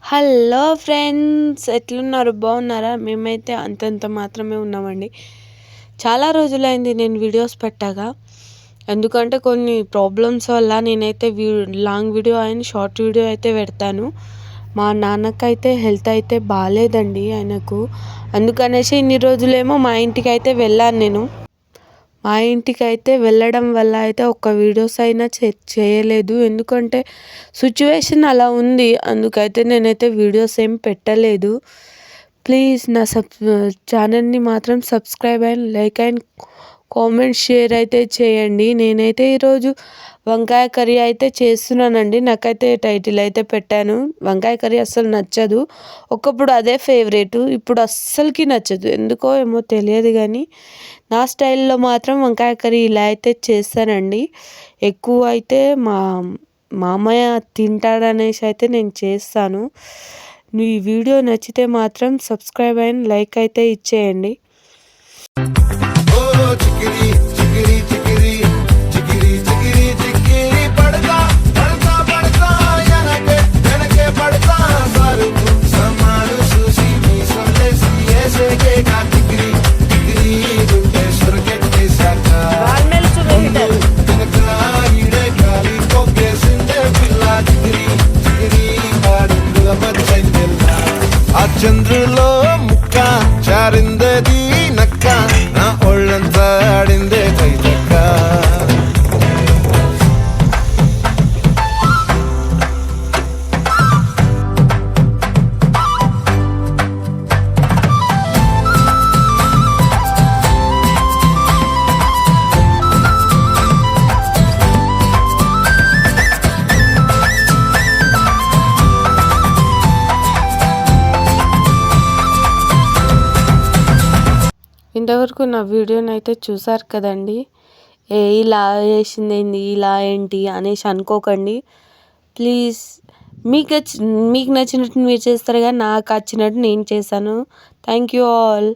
Hello friends, ఎట్లున్నారు? బాగున్నారా? మేమైతే అంతంత మాత్రమే ఉన్నామండి. చాలా రోజులైంది నేను వీడియోస్ పెట్టాగా. ఎందుకంటే కొన్ని ప్రాబ్లమ్స్ వల్ల నేనైతే long video and short video అయితే పెడతాను. మా నాన్నకైతే హెల్త్ అయితే బాగాలేదండి ఆయనకు. అందుకనేసి ఇన్ని రోజులేమో మా ఇంటికి అయితే వెళ్ళాను నేను. మా ఇంటికైతే వెళ్ళడం వల్ల అయితే ఒక్క వీడియోస్ అయినా చేయలేదు. ఎందుకంటే సిచ్యువేషన్ అలా ఉంది. అందుకైతే నేనైతే వీడియోస్ ఏం పెట్టలేదు. ప్లీజ్ నా ఛానల్ని మాత్రం subscribe and like and comment share అయితే చేయండి. నేనైతే ఈరోజు వంకాయ కర్రీ అయితే చేస్తున్నానండి. నాకైతే టైటిల్ అయితే పెట్టాను, వంకాయ కర్రీ అస్సలు నచ్చదు. ఒకప్పుడు అదే ఫేవరెట్, ఇప్పుడు అస్సలకి నచ్చదు. ఎందుకో ఏమో తెలియదు కానీ నా స్టైల్లో మాత్రం వంకాయ కర్రీ ఇలా అయితే చేస్తానండి. ఎక్కువ అయితే మా మామయ్య తింటాడనేసి అయితే నేను చేస్తాను. ఈ వీడియో నచ్చితే మాత్రం సబ్స్క్రైబ్ అండ్ లైక్ అయితే ఇచ్చేయండి. చంద్రులో ముక్క చారిందది నక్క, నా ఒళ్ళంతా ఆడిందే కైతక్క. ఇంతవరకు నా వీడియోని అయితే చూసారు కదండి. ఇలా చేసింది ఏంది, ఇలా ఏంటి అనేసి అనుకోకండి ప్లీజ్. మీకు నచ్చినట్టు మీరు చేస్తారు కానీ నాకు నచ్చినట్టు నేను చేశాను. Thank you all.